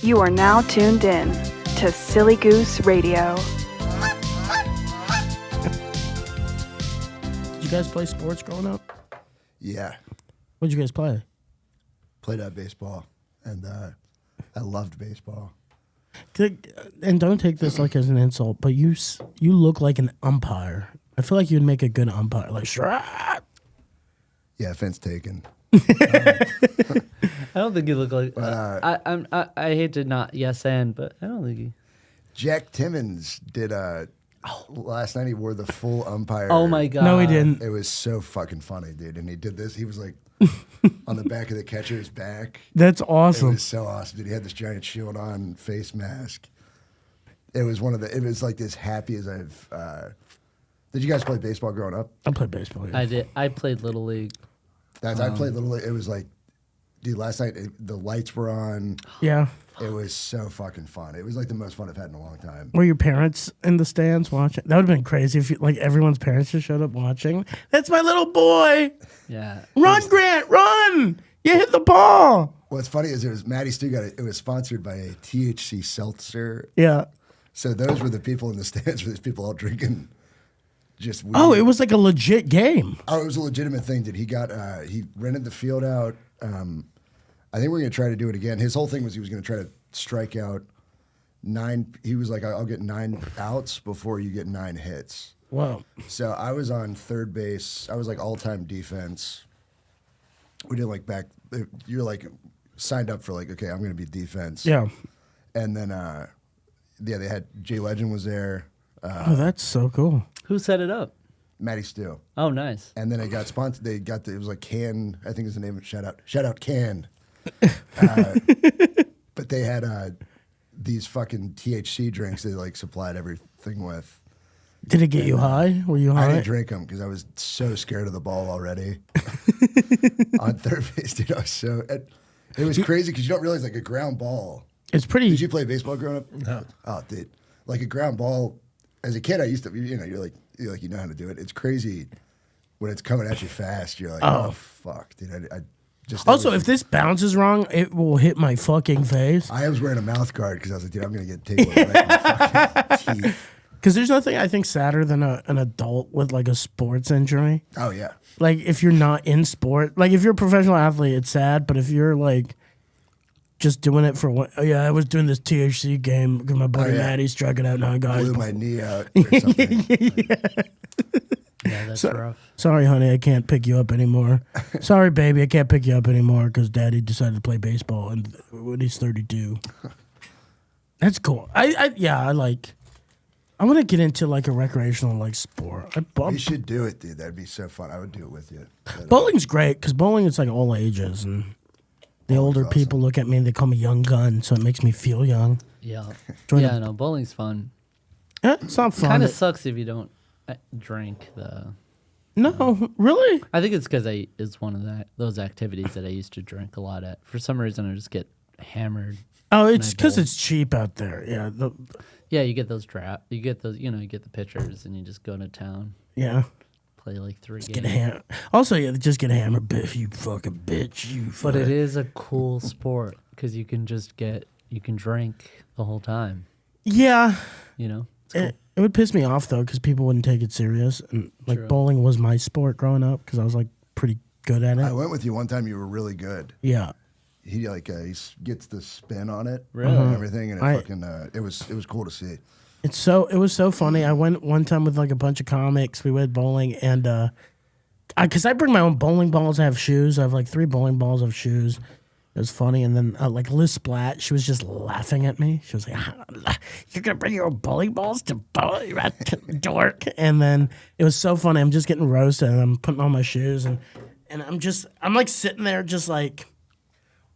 You are now tuned in to Silly Goose Radio. Did you guys play sports growing up? Yeah. What did you guys play? Played baseball, and I loved baseball. And don't take this like as an insult, but you look like an umpire. I feel like you'd make a good umpire. Like, sure. Yeah, offense taken. I don't think you look like. I hate to not yes and, but I don't think you. Jack Timmons did last night. He wore the full umpire. Oh my god! No, he didn't. It was so fucking funny, dude. And he did this. He was like on the back of the catcher's back. That's It awesome. was so awesome, dude. He had this giant shield on, face mask. It was it was like as happy as I've. Did you guys play baseball growing up? I played baseball. Yeah. I did. I played Little League. I played Little League. It was like, dude, last night the lights were on. Yeah. It was so fucking fun. It was like the most fun I've had in a long time. Were your parents in the stands watching? That would have been crazy if like everyone's parents just showed up watching. That's my little boy. Yeah. Run, Grant, run! You hit the ball. What's funny is it was Maddie Stu it was sponsored by a THC seltzer. Yeah. So those were the people in the stands. Were these people all drinking just weed. Oh, it was like a legit game. Oh, it was a legitimate thing. Did he got he rented the field out? I think we're gonna try to do it again. His whole thing was he was gonna try to strike out 9. He was like, I'll get 9 outs before you get 9 hits. Wow. So I was on third base. I was like all-time defense. We did like back. You're like signed up for like, okay, I'm gonna be defense. Yeah. And then they had Jay Legend was there. Oh, that's so cool. Who set it up? Maddie Stu. Oh, nice. And then it got sponsored. It was like Can. I think is the name of it. Shout out Can. But they had these fucking THC drinks they like supplied everything with. Did it get you high? Were you high? I didn't drink them because I was so scared of the ball already. On third base, dude, I was so. It was crazy because you don't realize like a ground ball. It's pretty. Did you play baseball growing up? No. Oh, dude, like a ground ball. As a kid, I used to. You're like you know how to do it. It's crazy when it's coming at you fast. You're like, oh fuck, dude. I just. Also, if this bounces wrong, it will hit my fucking face. I was wearing a mouth guard because I was like, dude, I'm gonna get taken right in the fucking teeth. Because there's nothing I think sadder than an adult with like a sports injury. Oh yeah. Like if you're not in sport, like if you're a professional athlete, it's sad. But if you're like just doing it for one, I was doing this THC game because my buddy Maddie struck it out 9 guys. Blew my knee out or something. Yeah, that's rough. Sorry, honey, I can't pick you up anymore. Sorry, baby, I can't pick you up anymore because Daddy decided to play baseball and when he's 32. That's cool. I want to get into like a recreational like sport. You should do it, dude. That'd be so fun. I would do it with you. Bowling's great because bowling is like all ages and the older awesome. people look at me and they call me young gun, so it makes me feel young. Yeah. Join No, bowling's fun. It's not fun. Kind of sucks if you don't drink the. No, really? I think it's because it's one of those activities that I used to drink a lot at. For some reason, I just get hammered. Oh, it's I because bowl. it's cheap out there. Yeah. Yeah, you get those you get those, you get the pitchers, and you just go to town, Yeah. play like 3 Just games. get a hammer. Also, yeah, just get a hammer, biff. You fucking bitch. But it is a cool sport because you can drink the whole time. Yeah. It's cool. It would piss me off though because people wouldn't take it serious. And like True. bowling was my sport growing up because I was like pretty good at I it. went with you one time. You were really good. Yeah. He gets the spin on it, Really? and everything, and I- it was cool to see. It was so funny. I went one time with like a bunch of comics. We went bowling and because I bring my own bowling balls. I have shoes. I have like 3 bowling balls of shoes. It was funny. And then like Liz Splat, she was just laughing at me. She was like, "You're gonna bring your own bowling balls to bowl, you dork." And then it was so funny. I'm just getting roasted and I'm putting on my shoes and I'm like sitting there just like.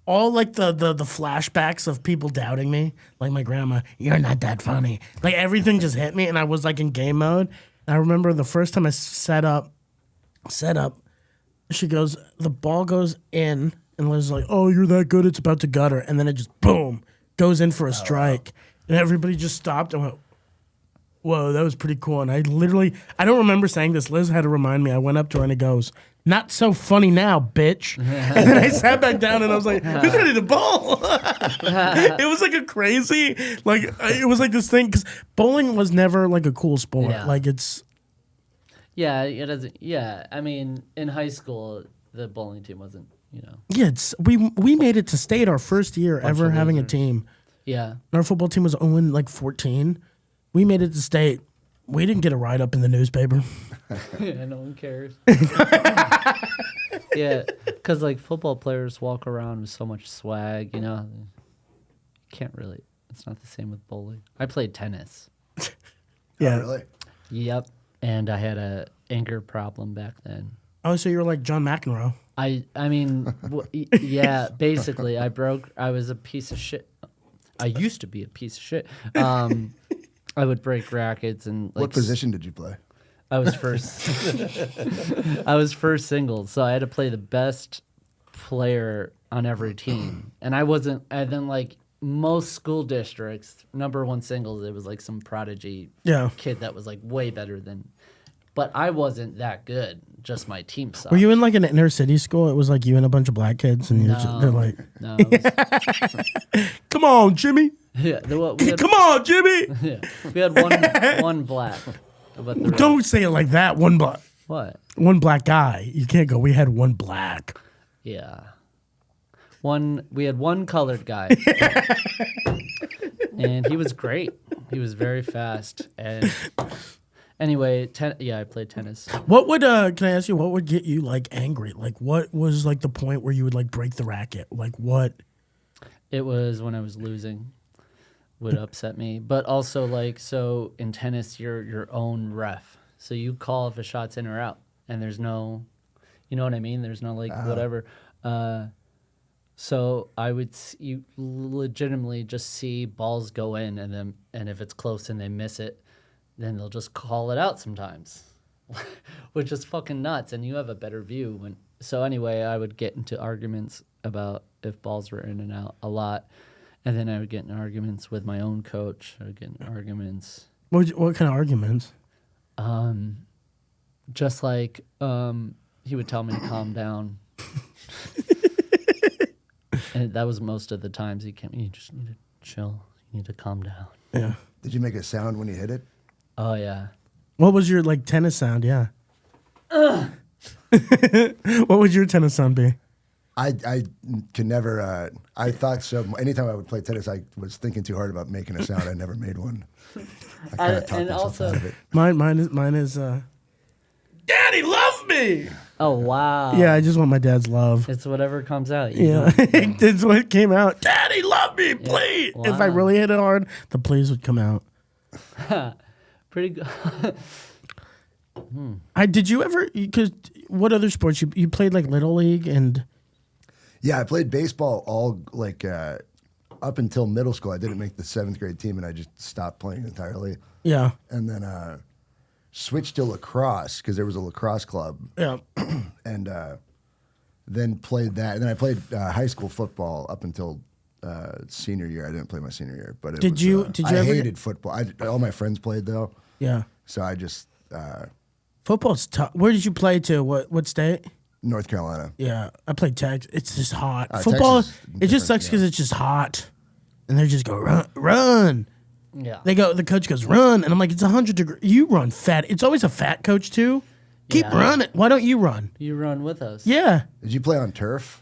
All like the flashbacks of people doubting me, like my grandma, "You're not that funny." Like everything just hit me, and I was like in game mode. And I remember the first time I set up, she goes, the ball goes in, and Liz is like, "Oh, you're that good, it's about to gutter," and then it just boom goes in for a strike, and everybody just stopped and went, Whoa, that was pretty cool. And I don't remember saying this. Liz had to remind me. I went up to her and it goes, "Not so funny now, bitch." And then I sat back down and I was like, "Who's ready to bowl?" It was like a crazy, like, it was like this thing, because bowling was never like a cool sport. Yeah. Like it's. Yeah, it doesn't. Yeah, I mean, in high school, the bowling team wasn't, Yeah, we made it to state our first year ever having a team. Yeah. And our football team was 0-14. We made it to state. We didn't get a write up in the newspaper. Yeah, no one cares. Yeah, because like football players walk around with so much swag, You can't really. It's not the same with bowling. I played tennis. Yeah. Oh, really? Yep, and I had a anger problem back then. Oh, so you were like John McEnroe. I mean, yeah, basically, I was a piece of shit. I used to be a piece of shit. I would break rackets and like. What position did you play? I was first. I was first singles, so I had to play the best player on every team, and I wasn't. And then like most school districts, number one singles, it was like some prodigy kid that was like way better than. But I wasn't that good. Just my team sucked. Were you in like an inner city school? It was like you and a bunch of black kids, and they're like, No. "Come on, Jimmy! Yeah, Come on, Jimmy!" Yeah, we had one black. But the Don't say it like that. One black guy. You can't go. We had one black. Yeah. We had one colored guy. And he was great. He was very fast. And anyway, I played tennis. What would can I ask you? What would get you like angry? Like, what was like the point where you would like break the racket? Like, what? It was when I was losing. Would upset me, but also like so in tennis you're your own ref, so you call if a shot's in or out, and there's no, you know what I mean? There's no like whatever. So I would you legitimately just see balls go in, and if it's close and they miss it, then they'll just call it out sometimes, which is fucking nuts. And you have a better view when. So anyway, I would get into arguments about if balls were in and out a lot. And then I would get in arguments with my own coach. I would get in arguments. What kind of arguments? Just like he would tell me to calm down. And that was most of the times he came. You just need to chill. You need to calm down. Yeah. Did you make a sound when you hit it? Oh, yeah. What was your like tennis sound? Yeah. What would your tennis sound be? I can never. I thought so. Anytime I would play tennis, I was thinking too hard about making a sound. I never made one. I kind of talked myself out of it. Mine is. Daddy, love me. Oh, wow. Yeah, I just want my dad's love. It's whatever comes out. Yeah, that's what came out. Daddy, love me, please. Wow. If I really hit it hard, the please would come out. Pretty good. Did you ever? Because what other sports you played like Little League and? Yeah, I played baseball all like up until middle school. I didn't make the 7th grade team, and I just stopped playing entirely. Yeah. And then switched to lacrosse because there was a lacrosse club. Yeah. And then played that. And then I played high school football up until senior year. I didn't play my senior year, but Did you I ever hated football. All my friends played though. Yeah. So I just Football's tough. Where did you play to? What state? North Carolina. Yeah, I played Texas. It's just hot. Football, it just sucks because it's just hot, and they just go run. Yeah. The coach goes run, and I'm like, it's 100 degrees. You run fat. It's always a fat coach too. Keep running. Why don't you run? You run with us. Yeah. Did you play on turf?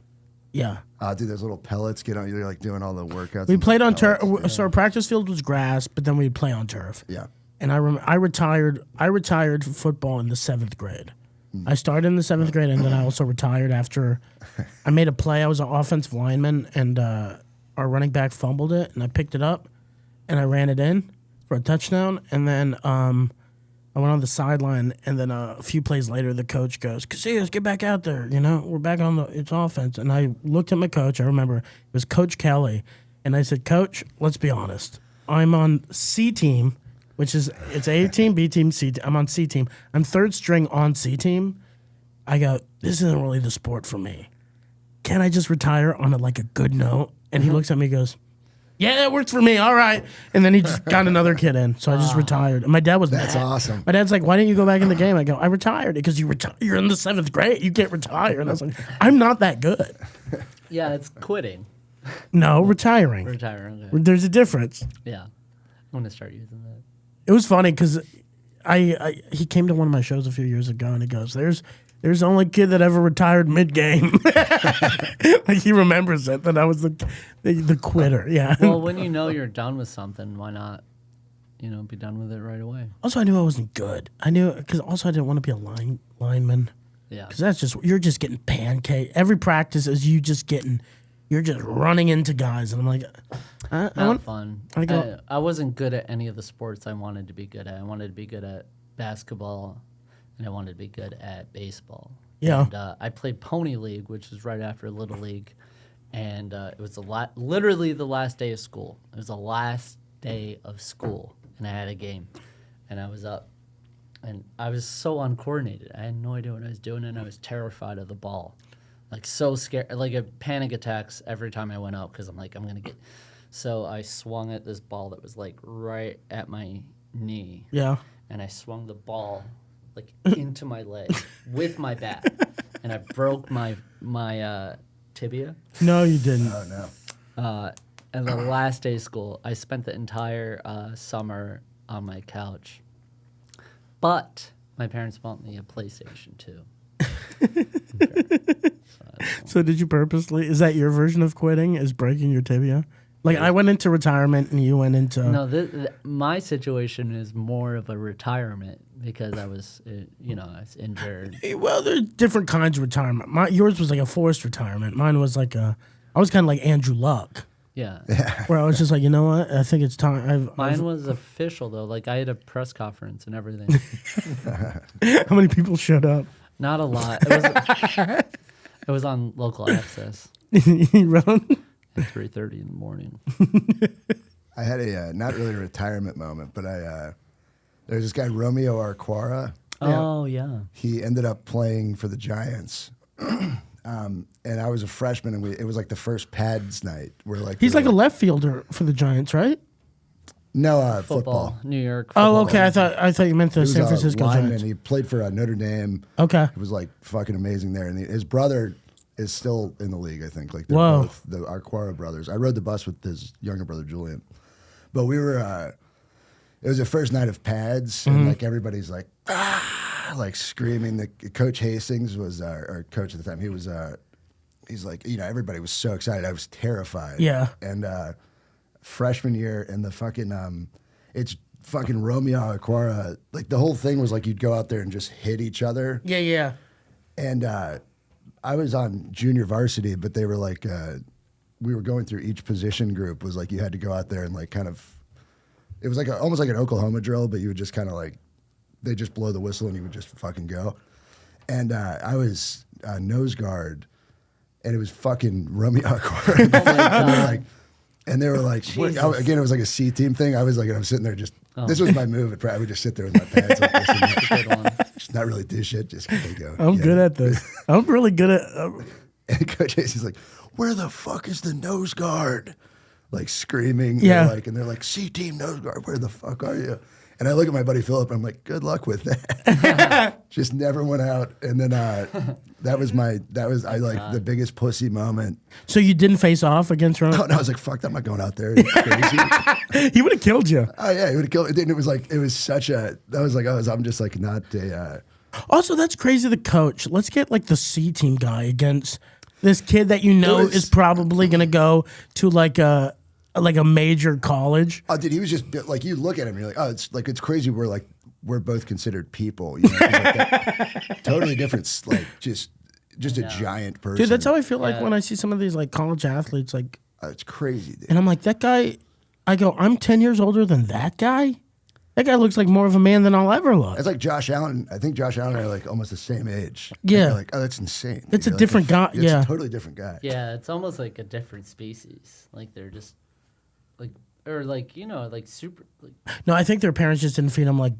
Yeah. Dude, those little pellets get on. You're like doing all the workouts. We played on turf. Yeah. So our practice field was grass, but then we'd play on turf. Yeah. And I retired from football in the 7th grade. I started in the 7th grade, and then I also retired after I made a play. I was an offensive lineman, and our running back fumbled it, and I picked it up, and I ran it in for a touchdown. And then I went on the sideline, and then a few plays later, the coach goes, "Casillas, get back out there. We're back on it's offense." And I looked at my coach. I remember it was Coach Kelly, and I said, "Coach, let's be honest. I'm on C team." Which is, it's A team, B team, C team. I'm on C team. I'm 3rd string on C team. I go, this isn't really the sport for me. Can I just retire on a good note? And he looks at me and goes, Yeah, that works for me. All right. And then he just got another kid in. So I just retired. And my dad was That's mad. awesome. My dad's like, why didn't you go back in the game? I go, I retired because you're in the 7th grade. You can't retire. And I was like, I'm not that good. Yeah, it's quitting. No, retiring. Retiring. Okay. There's a difference. Yeah. I'm going to start using that. It was funny because he came to one of my shows a few years ago and he goes, there's the only kid that ever retired mid-game. Like he remembers it, that I was the quitter. Yeah. Well, when you know you're done with something, why not, be done with it right away? Also, I knew I wasn't good. I knew because also I didn't want to be a lineman. Yeah. Because you're just getting pancake. Every practice is you're just running into guys, and I'm like, Not fun. go- I wasn't good at any of the sports I wanted to be good at. I wanted to be good at basketball, and I wanted to be good at baseball. Yeah. And I played Pony League, which was right after Little League, and it was literally the last day of school. It was the last day of school, and I had a game, and I was up, and I was so uncoordinated. I had no idea what I was doing, and I was terrified of the ball. Like so scared, like a panic attacks every time I went up because I'm like, I'm gonna get. So I swung at this ball that was like right at my knee. yeah. And I swung the ball like into my leg with my bat, and I broke my tibia. No, you didn't. Oh no. And the last day of school, I spent the entire summer on my couch. But my parents bought me a PlayStation 2. So did you purposely? Is that your version of quitting? Is breaking your tibia? Like I went into retirement and you went into. No, my situation is more of a retirement because I was, I was injured. Well, there's different kinds of retirement. Yours was like a forced retirement. Mine was like I was kind of like Andrew Luck, Yeah. where I was just like, you know what? I think it's time. Mine was official though. Like I had a press conference and everything. How many people showed up? Not a lot. It was on local access You run? at 3:30 in the morning. I had a not really a retirement moment, but there's this guy Romeo Arquara. Oh yeah. He ended up playing for the Giants, and I was a freshman, and it was like the first pads night. Where like He's like a left fielder for the Giants, right? no Football. football. New York. Oh, Football. okay. I thought you meant the He was San a Francisco lineman. Giants. He played for Notre Dame. Okay. He was like fucking amazing there, and his brother is still in the league. I think like they're Whoa. both the Arquara brothers. I rode the bus with his younger brother Julian, but we were. It was the first night of pads, and like everybody's like like screaming. The Coach Hastings was our coach at the time. He was he's like everybody was so excited. I was terrified. Yeah. And freshman year, and the fucking it's fucking Romeo Aquara. Like the whole thing was like you'd go out there and just hit each other. Yeah, yeah. And I was on junior varsity, but they were like, we were going through each position group was like you had to go out there and like kind of, it was like almost like an Oklahoma drill, but you would just kind of like, they just blow the whistle and you would just fucking go. And I was nose guard, and it was fucking Romeo Aquara. And they were like, again, it was like a C team thing. I was like, I'm sitting there just, this was my move. I would just sit there with my pads like this and Good one. just not really do shit. Just go. I'm good at this. I'm really good at. And Coach Hastings is like, where the fuck is the nose guard? Like screaming. Yeah. And they're like, C team nose guard, where the fuck are you? And I look at my buddy Philip, and I'm like, good luck with that. Just never went out. And then that was the biggest pussy moment. So you didn't face off against Ron? Oh, no, I was like, fuck that, I'm not going out there. It's crazy. He would have killed you. Oh, yeah, he would have killed me. And it was such a, that was like, I'm just like not a, Also, that's crazy. The coach. Let's get like the C team guy against this kid that is probably gonna go to like a major college. oh, dude, he was just like, you look at him and you're like, oh, it's crazy. We're both considered people, you know, 'cause like that, totally different, like just a giant person. Dude, that's how I feel like Yeah. when I see some of these like college athletes, like, It's crazy, dude. and I'm like, that guy. I go, I'm 10 years older than that guy. That guy looks like more of a man than I'll ever look. It's like Josh Allen. I think Josh Allen and I are like almost the same age. Yeah. You're like, oh, that's insane. It's a You're like, different guy, It's yeah. a totally different guy. Yeah, it's almost like a different species. Like they're just like, or like, like super, like, No, I think their parents just didn't feed them like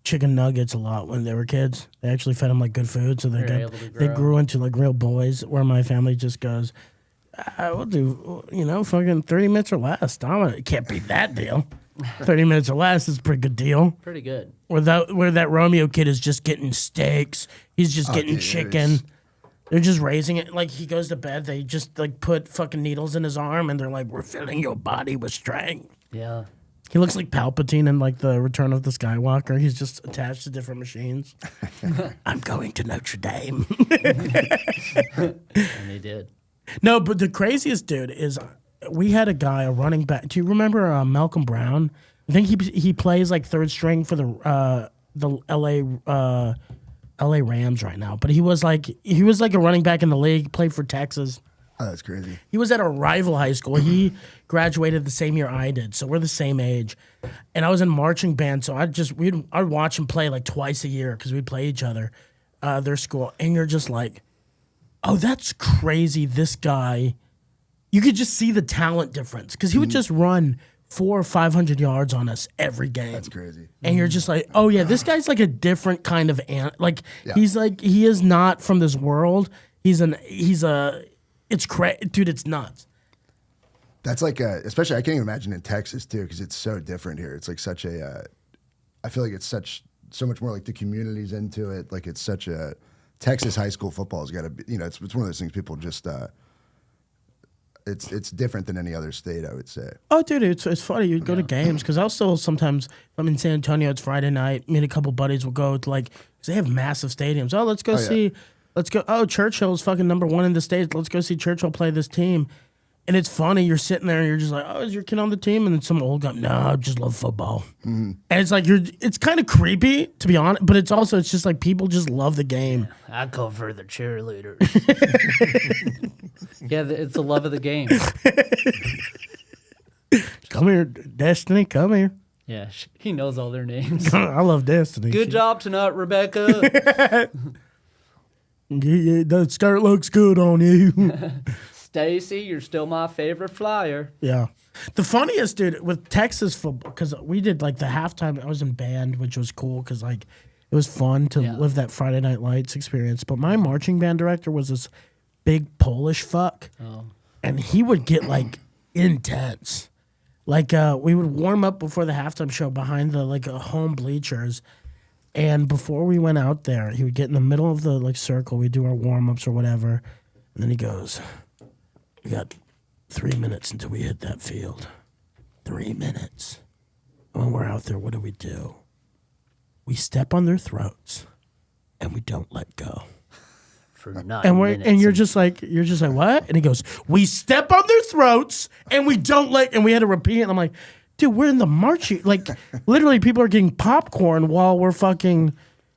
chicken nuggets a lot when they were kids. They actually fed them like good food, so They're able to they grow. grew into like real boys. Where my family just goes, I will do, fucking 30 minutes or less. It can't beat that deal. 30 minutes or less is a pretty good deal. Pretty good. Where that Romeo kid is just getting steaks. He's just getting chicken. They're just raising it. Like, he goes to bed, they just, like, put fucking needles in his arm, and they're like, we're filling your body with strength. Yeah. He looks like Palpatine in, like, the Return of the Skywalker. He's just attached to different machines. I'm going to Notre Dame. And he did. No, but the craziest dude is we had a running back. Do you remember Malcolm Brown? I think he plays, like, third string for the LA Rams right now. But he was like a running back in the league, played for Texas. Oh, that's crazy. He was at a rival high school. He graduated the same year I did, so we're the same age. And I was in marching band, so I'd watch him play like twice a year because we'd play each other, their school. And you're just like, oh, that's crazy. This guy, you could just see the talent difference because he would just run 400 or 500 yards on us every game. That's crazy. And you're just like, oh yeah, this guy's like a different kind of he's like, he is not from this world. It's crazy, dude. It's nuts. That's like, especially I can't even imagine in Texas too, because it's so different here. It's like such a, I feel like it's so much more like the community's into it. Like it's such a Texas high school football has got to be, it's one of those things people just, it's different than any other state, I would say. Oh, dude, it's funny. You go to games because I'll still sometimes, if I'm in San Antonio, it's Friday night. Me and a couple buddies will go to cause they have massive stadiums. Oh, let's go see. Let's go. Oh, Churchill's fucking #1 in the States. Let's go see Churchill play this team. And it's funny. You're sitting there and you're just like, oh, is your kid on the team? And then some old guy, no, I just love football. Mm-hmm. And it's like, it's kind of creepy, to be honest. But it's just like people just love the game. I go for the cheerleaders. Yeah, it's the love of the game. Come here, Destiny. Come here. Yeah, he knows all their names. I love Destiny. Good job tonight, Rebecca. Yeah, that skirt looks good on you. Stacy, you're still my favorite flyer. Yeah. The funniest, dude, with Texas football, because we did like the halftime, I was in band, which was cool because like it was fun to live that Friday Night Lights experience. But my marching band director was this big Polish fuck. Oh. And he would get like intense. Like we would warm up before the halftime show behind the home bleachers. And before we went out there, he would get in the middle of the circle. We'd do our warm-ups or whatever. And then he goes, we got 3 minutes until we hit that field. 3 minutes. And when we're out there, what do? We step on their throats and we don't let go. For 9 minutes. And you're just like, what? And he goes, we step on their throats and we don't let, and we had to repeat it. And I'm like, dude, we're in the marching. Like, literally, people are getting popcorn while we're playing.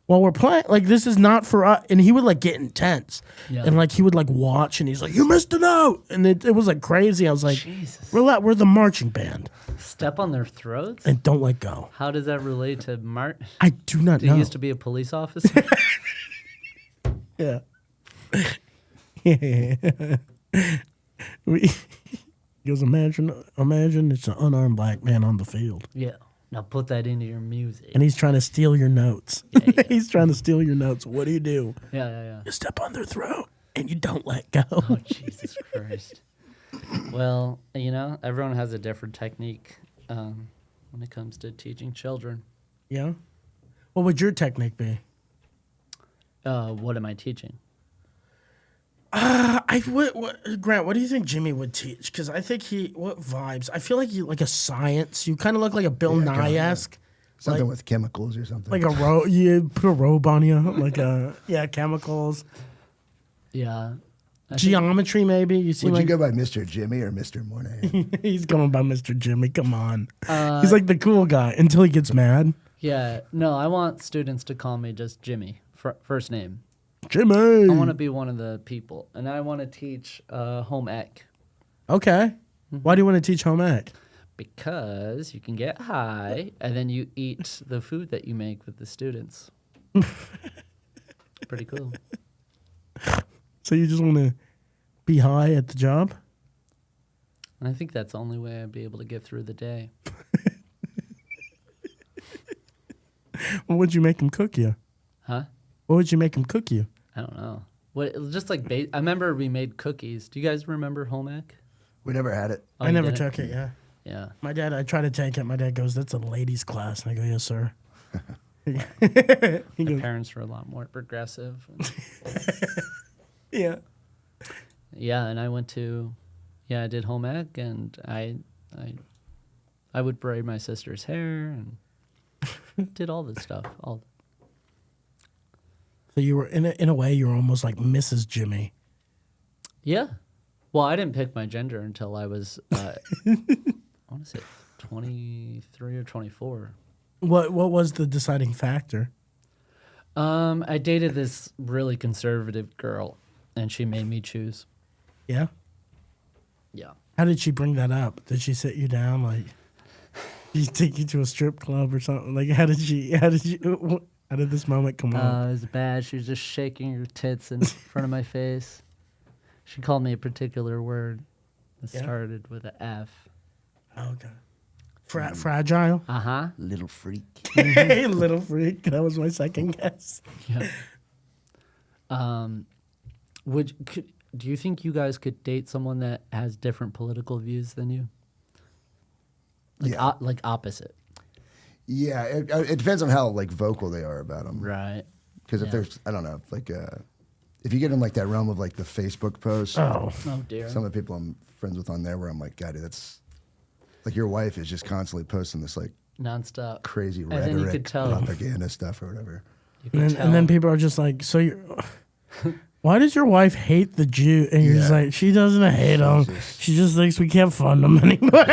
Like, this is not for us. And he would get intense, and he would watch, and he's like, "You missed a note," and it was crazy. I was like, Jesus. We're the marching band. Step on their throats and don't let go. How does that relate to I do not know. He used to be a police officer. Yeah. Yeah. He goes, imagine it's an unarmed black man on the field. Yeah. Now put that into your music. And he's trying to steal your notes. Yeah. He's trying to steal your notes. What do? Yeah. You step on their throat and you don't let go. Oh, Jesus Christ. Well, everyone has a different technique when it comes to teaching children. Yeah? What would your technique be? What am I teaching? Grant, what do you think Jimmy would teach? Because I think what vibes? I feel like you like a science. You kind of look like a Bill Nye-esque. Something with chemicals or something. Like you put a robe on you, chemicals. Yeah. Geometry, maybe. You go by Mr. Jimmy or Mr. Monet? He's going by Mr. Jimmy. Come on. He's like the cool guy until he gets mad. Yeah. No, I want students to call me just Jimmy, first name. Jimmy. I want to be one of the people, and I want to teach home ec. Okay. Why do you want to teach home ec? Because you can get high, and then you eat the food that you make with the students. Pretty cool. So you just want to be high at the job? And I think that's the only way I'd be able to get through the day. Well, what'd you make them cook you? Huh? What would you make them cook you? I don't know. What? Just like I remember we made cookies. Do you guys remember home ec? We never had it. Oh, I you never didn't? took it. Yeah. Yeah. My dad, I tried to take it. My dad goes, "That's a ladies' class," and I go, "Yes, sir." He My goes, parents were a lot more progressive. "Yeah." Yeah, and I went to, I did home ec, and I would braid my sister's hair and did all this stuff. So you were in a way, you were almost like Mrs. Jimmy. Yeah. Well, I didn't pick my gender until I was, I want to say 23 or 24. What was the deciding factor? I dated this really conservative girl, and she made me choose. Yeah. Yeah. How did she bring that up? Did she sit you down like? Did she take you to a strip club or something? Like how did this moment come on? It was bad. She was just shaking her tits in front of my face. She called me a particular word that started with an F. Okay. Fragile. Uh-huh. Little freak. Hey, little freak. That was my second guess. Yeah. Do you think you guys could date someone that has different political views than you? Like opposite. Yeah, it depends on how like vocal they are about them. Right. Because if there's, I don't know, like if you get in like that realm of like the Facebook post, Oh, Dear. some of the people I'm friends with on there, where I'm like, God, that's like your wife is just constantly posting this like Nonstop. crazy And then you rhetoric, could tell. propaganda stuff or whatever. You could tell. and then people are just like, so you're. Why does your wife hate the Jew? And you're just Yeah. like, she doesn't hate them. Jesus. She just thinks we can't fund them anymore.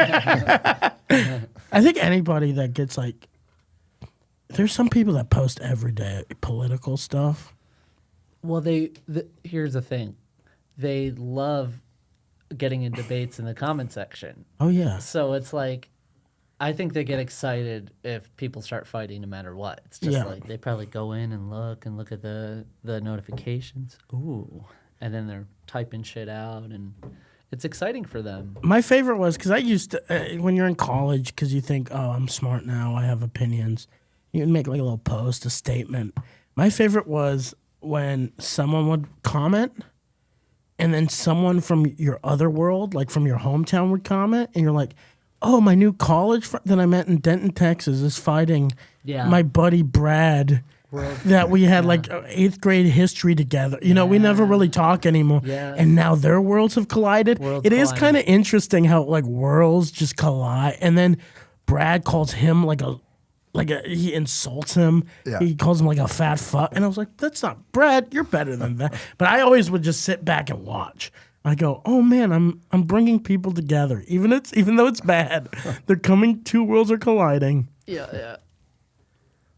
I think anybody that gets like, there's some people that post every day political stuff. Well, here's the thing. They love getting in debates in the comment section. Oh yeah. So it's like, I think they get excited if people start fighting no matter what. It's just Yeah. like they probably go in and look at the notifications. Ooh. And then they're typing shit out, and it's exciting for them. My favorite was because I used to, when you're in college, because you think, oh, I'm smart now, I have opinions. You can make like a little post, a statement. My favorite was when someone would comment, and then someone from your other world, like from your hometown, would comment, and you're like, oh, my new college friend that I met in Denton, Texas, is fighting my buddy Brad. That we had like 8th grade history together. You know, we never really talk anymore. Yeah. And now their worlds have collided. It is kind of interesting how like worlds just collide. And then Brad calls him he insults him. Yeah. He calls him like a fat fuck. And I was like, that's not Brad. You're better than that. But I always would just sit back and watch. I go, oh man, I'm bringing people together. Even though it's bad, they're coming. Two worlds are colliding. Yeah.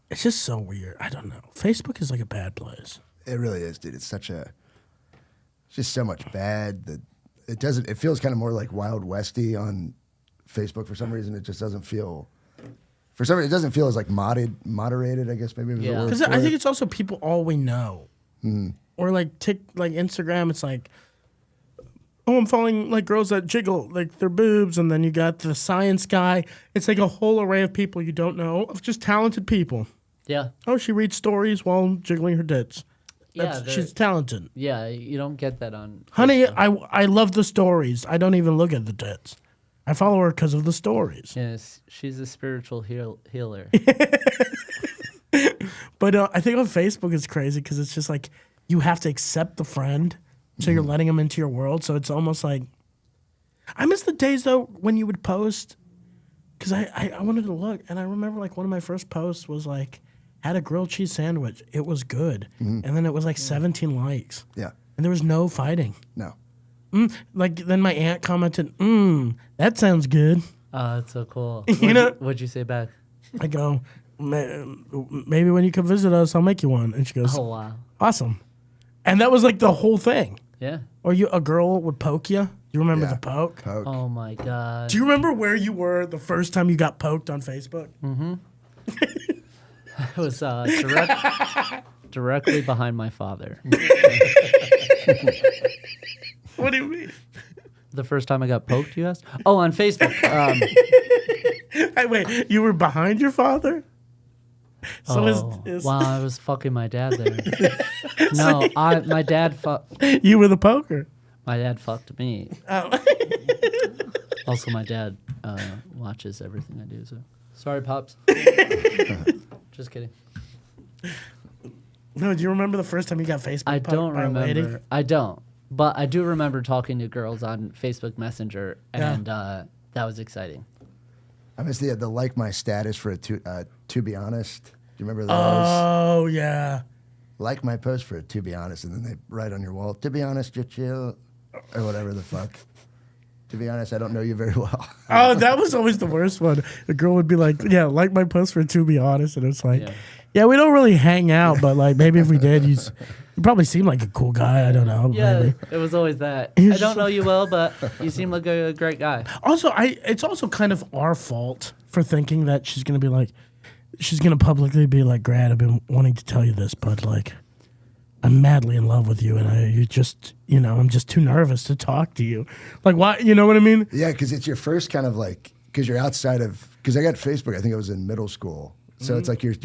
It's just so weird. I don't know. Facebook is like a bad place. It really is, dude. It's just so much bad that it feels kind of more like Wild Westy on Facebook for some reason. It just doesn't feel. For some reason, it doesn't feel as like moderated. I guess maybe was the word. Because I think it's also people all we know, or like Instagram. It's like, oh, I'm following like girls that jiggle like their boobs, and then you got the science guy. It's like a whole array of people you don't know, of just talented people. Yeah. Oh, she reads stories while jiggling her tits. She's talented. Yeah, you don't get that on Honey, Facebook. I love the stories. I don't even look at the tits. I follow her because of the stories. Yes, she's a spiritual healer. But I think on Facebook it's crazy because it's just like you have to accept the friend, so you're letting them into your world. So it's almost like I miss the days though when you would post because I wanted to look, and I remember like one of my first posts was like had a grilled cheese sandwich. It was good, and then it was like 17 likes. Yeah. And there was no fighting. No. Like then my aunt commented, that sounds good. Oh, that's so cool. What'd you say back? I go, maybe when you come visit us, I'll make you one. And she goes, Oh, wow. awesome. And that was like the whole thing. Yeah. Or a girl would poke you. You remember the poke? Poke. Oh, my God. Do you remember where you were the first time you got poked on Facebook? It was directly behind my father. What do you mean? The first time I got poked, you asked? Oh, on Facebook. Wait, you were behind your father? Wow, I was fucking my dad there. No, my dad fucked. You with a poker. My dad fucked me. Oh. Also, my dad watches everything I do. So sorry, pops. Just kidding. No, do you remember the first time you got Facebook? I don't by a lady? remember. I don't. But I do remember talking to girls on Facebook Messenger, and that was exciting. I miss the like my status for a to be honest. Do you remember those? Oh yeah. Like my post for a to be honest, and then they write on your wall, to be honest, you're chill, or whatever the fuck. To be honest, I don't know you very well. Oh, that was always the worst one. The girl would be like, yeah, like my post for to be honest, and it's like, yeah, we don't really hang out, but like maybe if we did, you probably seem like a cool guy. I don't know. Yeah, maybe. it was always that. I don't know you well, but you seem like a great guy. Also, it's also kind of our fault for thinking that she's gonna be like, she's gonna publicly be like, Grant, I've been wanting to tell you this, but like, I'm madly in love with you, and I'm just too nervous to talk to you. Like, why? You know what I mean? Yeah, because it's your first kind of like, because you're outside of, because I got Facebook. I think I was in middle school, so it's like you're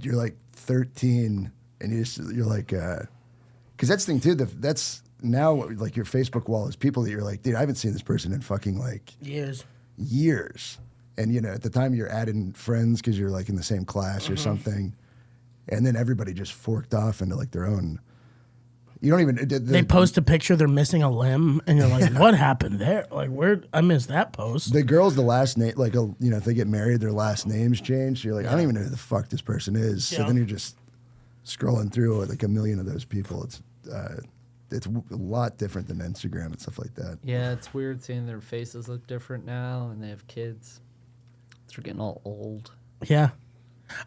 like 13, and you're like, because that's the thing too. That's now like your Facebook wall is people that you're like, dude, I haven't seen this person in fucking like years, and at the time you're adding friends because you're like in the same class or something. And then everybody just forked off into like their own. You don't even. They post a picture, they're missing a limb, and you're like, what happened there? Like, I missed that post. The girls, the last name, like, if they get married, their last names change. So you're like, I don't even know who the fuck this person is. So then you're just scrolling through like a million of those people. It's a lot different than Instagram and stuff like that. Yeah, it's weird seeing their faces look different now, and they have kids. They're getting all old. Yeah.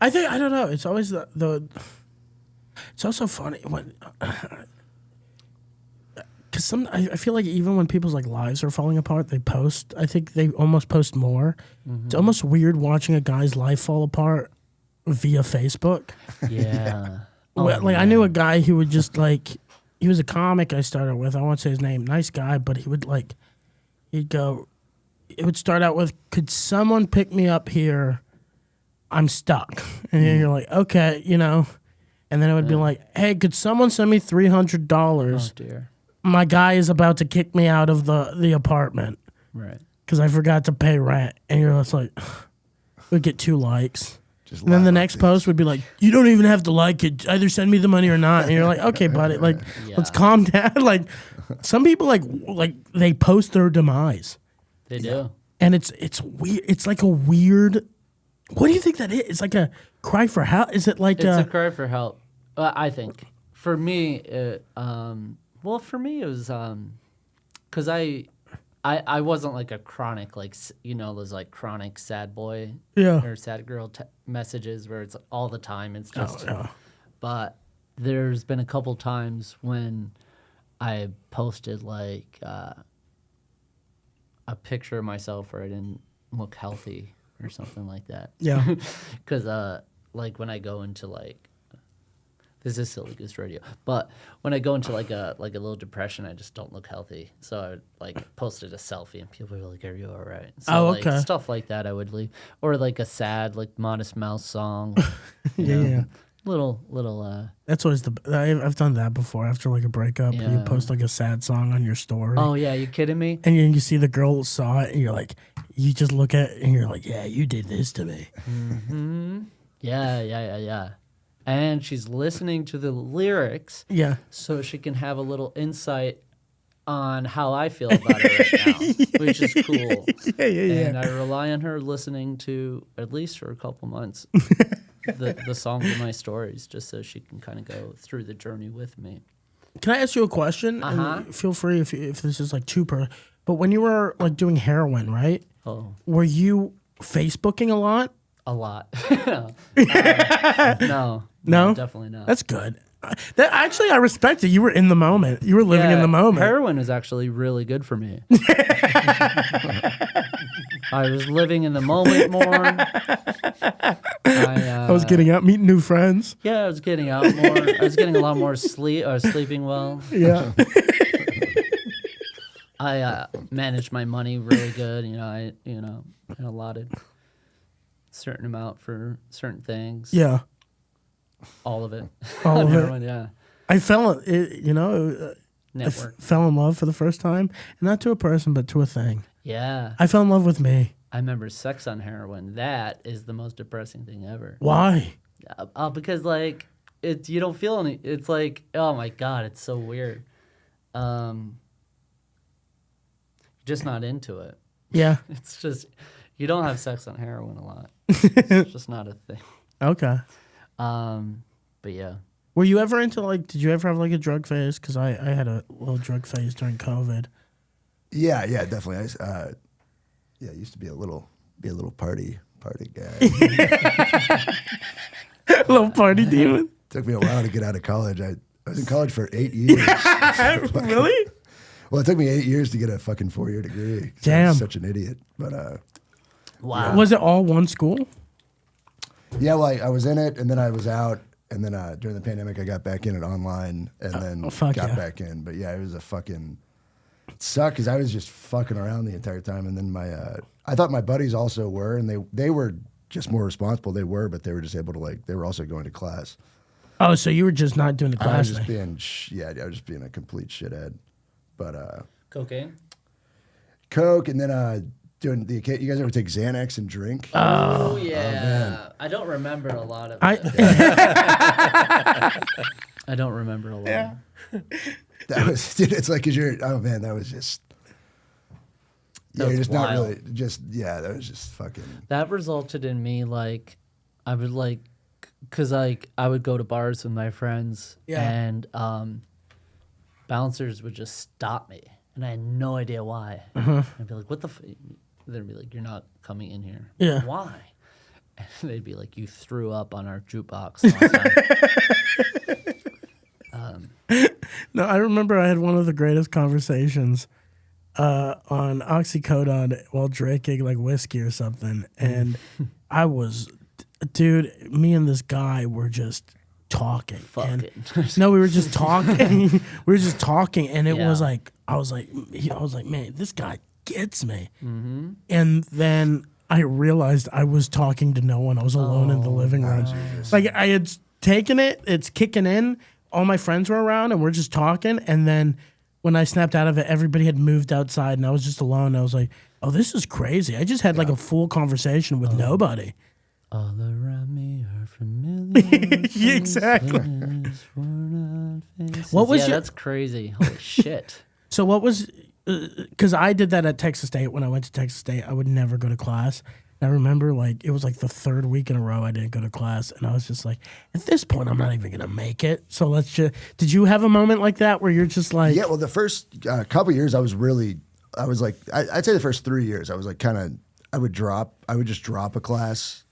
I don't know. It's always it's also funny when, because I feel like even when people's like lives are falling apart, they post. I think they almost post more. Mm-hmm. It's almost weird watching a guy's life fall apart via Facebook. Yeah. I knew a guy who would just like, he was a comic I started with. I won't say his name. Nice guy, but he would like, he'd go. It would start out with, "Could someone pick me up here? I'm stuck." And then you're like, okay, and then it would be like, "Hey, could someone send me $300? Oh dear. My guy is about to kick me out of the apartment, Right? Because I forgot to pay rent." And you're just like, we'd get 2 likes. And then the next post would be like, "You don't even have to like it. Either send me the money or not." And you're like, okay, buddy, like, let's calm down. Like, some people like they post their demise. They do. And it's weird. It's like a weird. What do you think that is? It's like a cry for help. Is it like it's a cry for help? I think for me, it was because I wasn't like a chronic like those like chronic sad boy or sad girl messages where it's all the time. It's just, but there's been a couple times when I posted like a picture of myself where I didn't look healthy or something like that. Yeah. Because like when I go into like, this is Silly Goose Radio, but when I go into like a little depression, I just don't look healthy. So I would like posted a selfie and people were like, "Are you all right?" So like stuff like that I would leave, or like a sad like Modest Mouse song. Yeah. Little. That's always I've done that before after like a breakup. Yeah. You post like a sad song on your story. Oh yeah, you kidding me? And you see the girl saw it, and you're like, you just look at it and you're like, yeah, you did this to me. Mm-hmm. Yeah. And she's listening to the lyrics. Yeah. So she can have a little insight on how I feel about it right now, which is cool. Yeah. And I rely on her listening to, at least for a couple months, the songs in my stories, just so she can kind of go through the journey with me. Can I ask you a question? And feel free if this is like but when you were like doing heroin, right? Oh. Were you Facebooking a lot? A lot. No, definitely not. That's good. Actually, I respect it. You were in the moment. You were living in the moment. Heroin is actually really good for me. I was living in the moment more. I was getting out, meeting new friends. Yeah, I was getting out more. I was getting a lot more sleep. I was sleeping well. Yeah. I managed my money really good. I allotted a certain amount for certain things. Yeah. all of it. All On of it? heroin, yeah. I fell in love for the first time, not to a person, but to a thing. Yeah. I fell in love with me. I remember sex on heroin. That is the most depressing thing ever. Why? Because like you don't feel any. It's like, oh my god, it's so weird. Just not into it. Yeah. It's just you don't have sex on heroin a lot. It's just not a thing. Okay. But yeah. Were you ever into like? Did you ever have like a drug phase? Because I had a little drug phase during COVID. Yeah, definitely. I used to be a little party guy. Little party demon. Took me a while to get out of college. I was in college for 8 years. Really? Well, it took me 8 years to get a fucking 4-year degree. Damn. I was such an idiot. But Wow. Was it all one school? yeah, well, I was in it, and then I was out, and then during the pandemic, I got back in it online, and then got back in. But yeah, it was a fucking it sucked because I was just fucking around the entire time, and then I thought my buddies also were, and they were just more responsible. They were, but they were just able to they were also going to class. Oh, so you were just not doing the I class was just thing. I was just being a complete shithead. But Cocaine? coke, and then doing you guys ever take Xanax and drink? Oh yeah. I don't remember a lot of it. I don't remember a lot. Yeah. That was, dude, it's like, cause that was just. Yeah, you're just wild. not really that was just fucking. That resulted in me I would cause I would go to bars with my friends and bouncers would just stop me and I had no idea why. I'd be like, what the they'd be like, you're not coming in here. Yeah. Why? And they'd be like, you threw up on our jukebox last time. No, I remember I had one of the greatest conversations on oxycodone while drinking like whiskey or something, and me and this guy were just talking. No, we were just talking. We were just talking, and it was like I was like, man, this guy gets me. Mm-hmm. And then I realized I was talking to no one. I was alone in the living room. Like I had taken it. It's kicking in. All my friends were around, and we're just talking. And then when I snapped out of it, everybody had moved outside, and I was just alone. I was like, oh, this is crazy. I just had like a full conversation with nobody. All around me are familiar. Exactly. What was that's crazy. Holy shit. So what was, because I did that at Texas State. When I went to Texas State, I would never go to class. And I remember it was like the third week in a row I didn't go to class. And I was just like, at this point, I'm not even going to make it. So did you have a moment like that where you're just like. Yeah, well, the first couple years I'd say the first 3 years, I was like I would just drop a class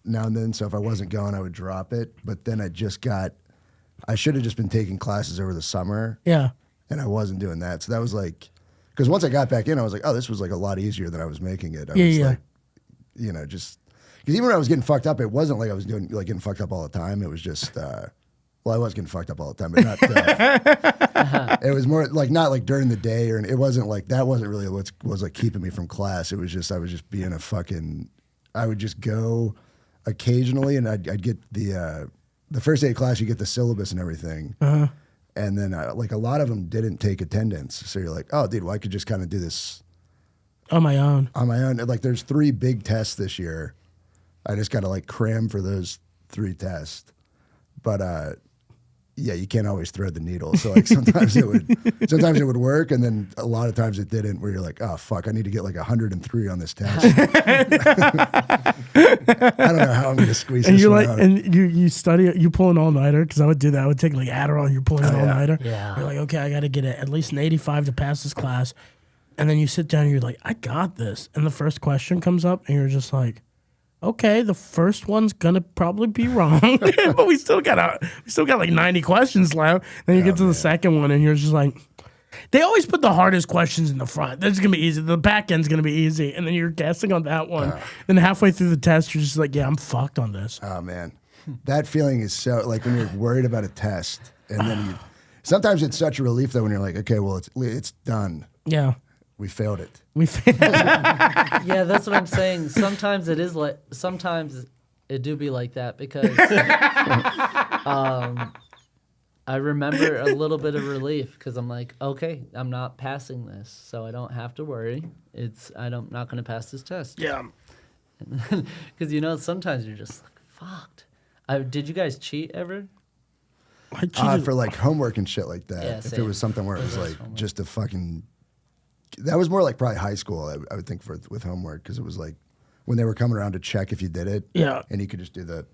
now and then. So if I wasn't going, I would drop it. But then I should have just been taking classes over the summer. Yeah. And I wasn't doing that. So that was like, because once I got back in, I was like, oh, this was like a lot easier than I was making it. I was like, just, because even when I was getting fucked up, it wasn't like I was doing getting fucked up all the time. It was just, I was getting fucked up all the time, but not, it was more like, not like during the day, or it wasn't like, that wasn't really what was like keeping me from class. It was just, I was just being I would just go occasionally, and I'd get the first day of class, you get the syllabus and everything. Uh-huh. And then a lot of them didn't take attendance. So you're like, oh, dude, well, I could just kind of do this on my own. Like there's 3 big tests this year. I just got to cram for those 3 tests. But you can't always thread the needle. So sometimes it would work, and then a lot of times it didn't, where you're like, oh fuck, I need to get 103 on this test. I don't know how I'm going to squeeze this one out. And you study it, you pull an all-nighter, because I would do that. I would take Adderall, and you're pulling an all-nighter. Yeah. You're like, okay, I got to get at least an 85 to pass this class. And then you sit down and you're like, I got this. And the first question comes up, and you're just like, okay, the first one's gonna probably be wrong, but we still got 90 questions left. Then you get to the second one, and you're just like, they always put the hardest questions in the front. That's gonna be easy. The back end's gonna be easy, and then you're guessing on that one. Then halfway through the test, you're just like, yeah, I'm fucked on this. Oh man, that feeling is so when you're worried about a test, and then sometimes it's such a relief though when you're like, okay, well it's done. Yeah. We failed it. Yeah, that's what I'm saying. Sometimes it do be like that, because I remember a little bit of relief because I'm like, okay, I'm not passing this, so I don't have to worry. I'm not going to pass this test. Yeah. Because sometimes you're just like, fucked. Did you guys cheat ever? I cheated. For like homework and shit like that. Yeah, if it same. was something where it was like Homework. just a fucking, that was more like probably high school. I would think with homework because it was like when they were coming around to check if you did it. Yeah. And you could just do the.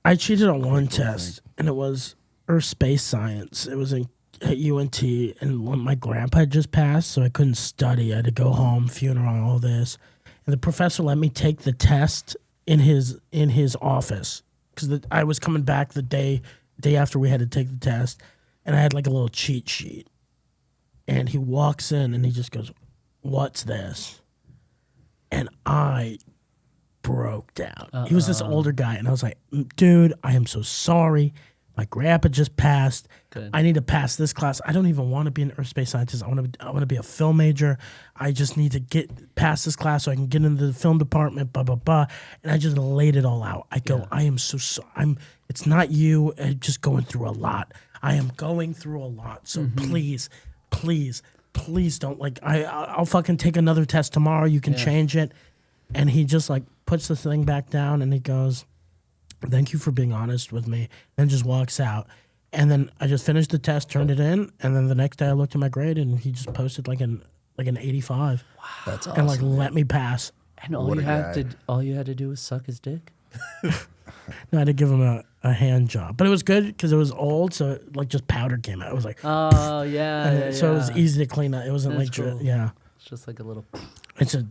I cheated on one test, and it was Earth Space Science. It was at UNT, and when my grandpa had just passed, so I couldn't study. I had to go home, funeral, all this. And the professor let me take the test in his office because I was coming back the day after we had to take the test, and I had like a little cheat sheet. And he walks in, and he just goes, "What's this?" And I broke down. He was this older guy, and I was like, dude, I am so sorry. My grandpa just passed. Good. I need to pass this class. I don't even want to be an earth space scientist. I want to be a film major. I just need to get past this class so I can get into the film department, blah, blah, blah. And I just laid it all out. I go, I am so sorry. It's not you. I'm just going through a lot. I am going through a lot. So please don't I'll fucking take another test tomorrow. You can change it. And he just like puts the thing back down and he goes, "Thank you for being honest with me," and just walks out. And then I just finished the test, turned it in, and then the next day I looked at my grade and he just posted like an 85. Wow. That's awesome. And like let me pass. And all you had to do was suck his dick. No, I had to give him a hand job. But it was good because it was old, so like just powder came out. It was like, Oh yeah, and yeah, so it was easy to clean up. It wasn't That's like, cool. yeah. It's just like a little. It's a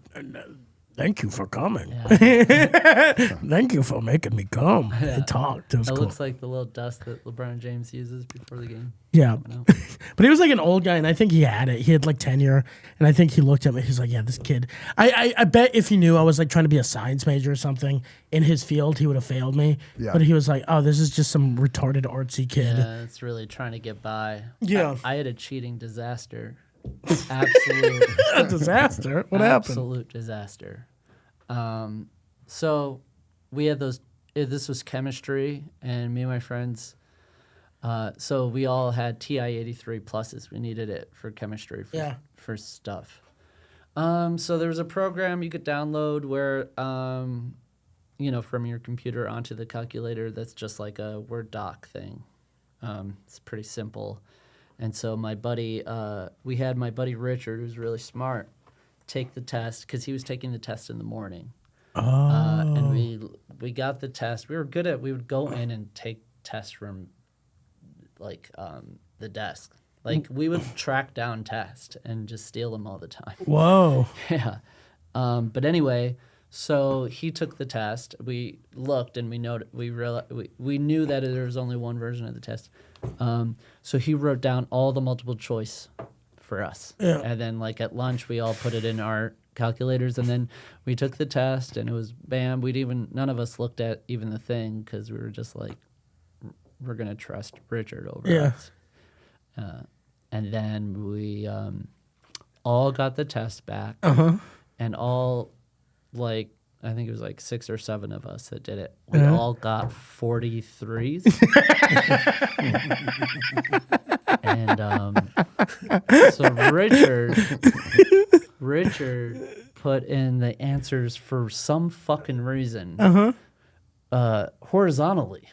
thank you for coming. Yeah. Thank you for making me come. It talked. It was It cool. looks like the little dust that LeBron James uses before the game. Yeah. Coming out. But he was like an old guy, and I think he had it. He had like tenure, and I think he looked at me. He's like, "Yeah, this kid." I bet if he knew I was like trying to be a science major or something in his field, he would have failed me. Yeah. But he was like, "Oh, this is just some retarded artsy kid." Yeah, it's really trying to get by. Yeah. I had a cheating disaster. Absolute. A disaster. What happened? Absolute disaster. So we had those. This was chemistry, and me and my friends. So we all had TI 83 pluses. We needed it for chemistry. For stuff. So there was a program you could download where, from your computer onto the calculator. That's just like a Word doc thing. It's pretty simple. And so we had my buddy Richard, who's really smart, take the test because he was taking the test in the morning. And we got the test. We would go in and take tests from the desk. Like we would track down tests and just steal them all the time. Whoa. Yeah. But anyway, so he took the test. We looked and we knew that there was only one version of the test. So he wrote down all the multiple choice for us. Yeah. And then like at lunch, we all put it in our calculators, and then we took the test, and it was bam. None of us looked at even the thing because we were just like, we're gonna trust Richard over us. And then we all got the test back, and all like I think it was like 6 or 7 of us that did it. We all got 43s. And so Richard put in the answers for some fucking reason horizontally.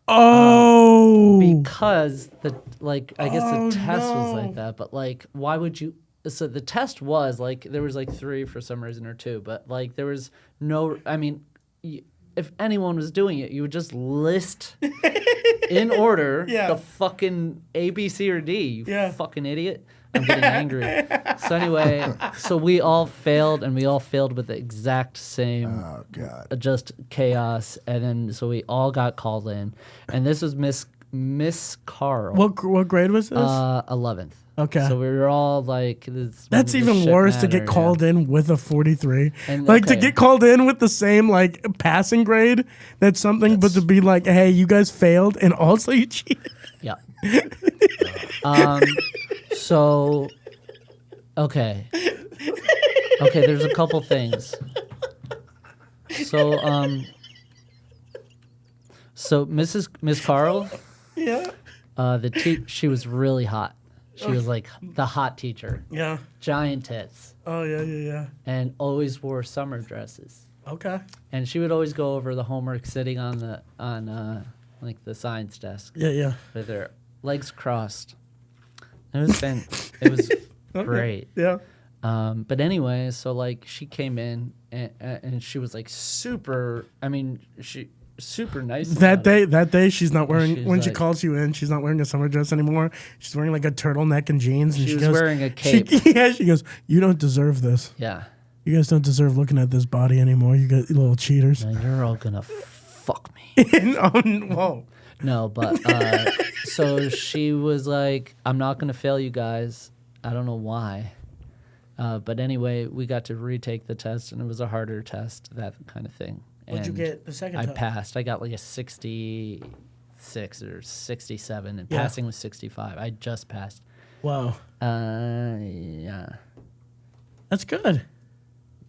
Because I guess the test was like that, but like why would you? So the test was like there was like 3 for some reason or 2, but like there was no. I mean, if anyone was doing it, you would just list in order the fucking A, B, C, or D. You fucking idiot. I'm getting angry. So anyway, so we all failed, and we all failed with the exact same. Oh God. Just chaos, and then so we all got called in, and this was Miss Carl. What grade was this? 11th. Okay. So we were all like, That's even worse to get called in with a 43. And, to get called in with the same like passing grade, but to be like, hey, you guys failed and also you cheated. Yeah. So, okay, there's a couple things. So So Miss Carl, Yeah. she was really hot. She was like the hot teacher. Yeah. Giant tits. Oh, yeah. And always wore summer dresses. Okay. And she would always go over the homework sitting on like the science desk Yeah. with her legs crossed. It was great. Yeah. But anyway, so like she came in and she was like super. I mean, she super nice. That about day, she's not wearing. She's When she like- calls you in, she's not wearing a summer dress anymore. She's wearing like a turtleneck and jeans. And She was goes, wearing a cape. She goes, "You don't deserve this. Yeah. You guys don't deserve looking at this body anymore. You got you little cheaters." Now you're all gonna fuck me. Whoa. No, but so she was like, "I'm not gonna fail you guys. I don't know why." But anyway, we got to retake the test, and it was a harder test, that kind of thing. What'd you And get the second I time? passed. I got like a 66 or 67, and Yeah. passing was 65. I just passed. Wow. Yeah. That's good.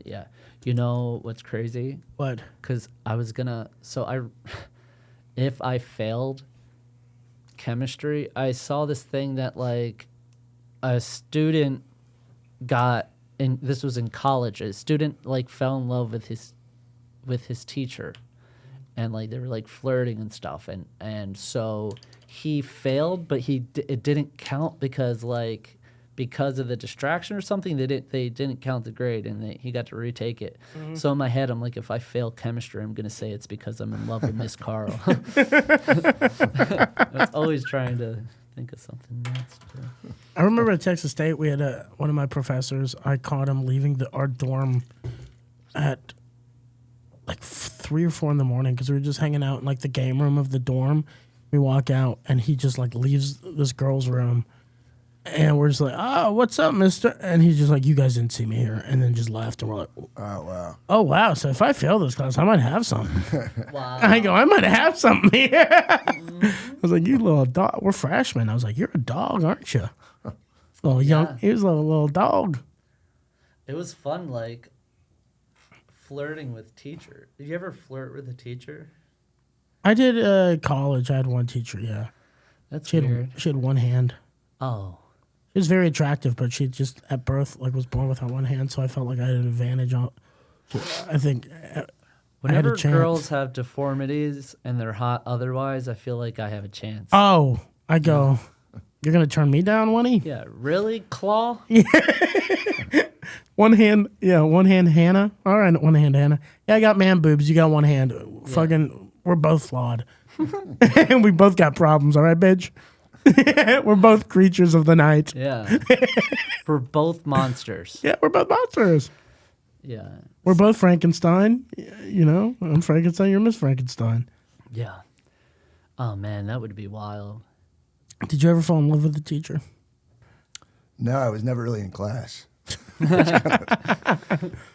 Yeah. You know what's crazy? What? Because I was gonna. If I failed chemistry, I saw this thing that like a student got in. This was in college. A student like fell in love with his teacher, and like they were like flirting and stuff, and so he failed, but it didn't count because of the distraction or something. They didn't count the grade, and he got to retake it. Mm-hmm. So in my head, I'm like, if I fail chemistry, I'm gonna say it's because I'm in love with Miss Carl. I was always trying to think of something else. I remember at Texas State, we had one of my professors. I caught him leaving our dorm at like 3 or 4 in the morning because we were just hanging out in like the game room of the dorm. We walk out and he just like leaves this girl's room, and we're just like, "Oh, what's up, mister?" And he's just like, "You guys didn't see me here," and then just left. And we're like, Oh, wow. wow. So if I fail this class, I might have something. Wow. I go, I might have something here. I was like, "You little dog." We're freshmen. I was like, "You're a dog, aren't you?" Little young. Yeah. He was a little dog. It was fun, like flirting with teacher. Did you ever flirt with a teacher? I did college. I had one teacher. Yeah, That's she weird. had one hand. Oh. She was very attractive, but she just at birth was born with her one hand. So I felt like I had an advantage on. I think I had Whenever a chance. girls have deformities and they're hot otherwise, I feel like I have a chance. Oh, I go. You're gonna turn me down, Winnie? Yeah, really, Claw? One hand, one hand, Hannah. All right, one hand, Hannah. Yeah, I got man boobs. You got one hand. Fucking, we're both flawed, and we both got problems. All right, bitch. We're both creatures of the night. Yeah. We're both monsters. Yeah, we're both monsters. Yeah. We're both Frankenstein. You know, I'm Frankenstein. You're Miss Frankenstein. Yeah. Oh, man, that would be wild. Did you ever fall in love with a teacher? No, I was never really in class.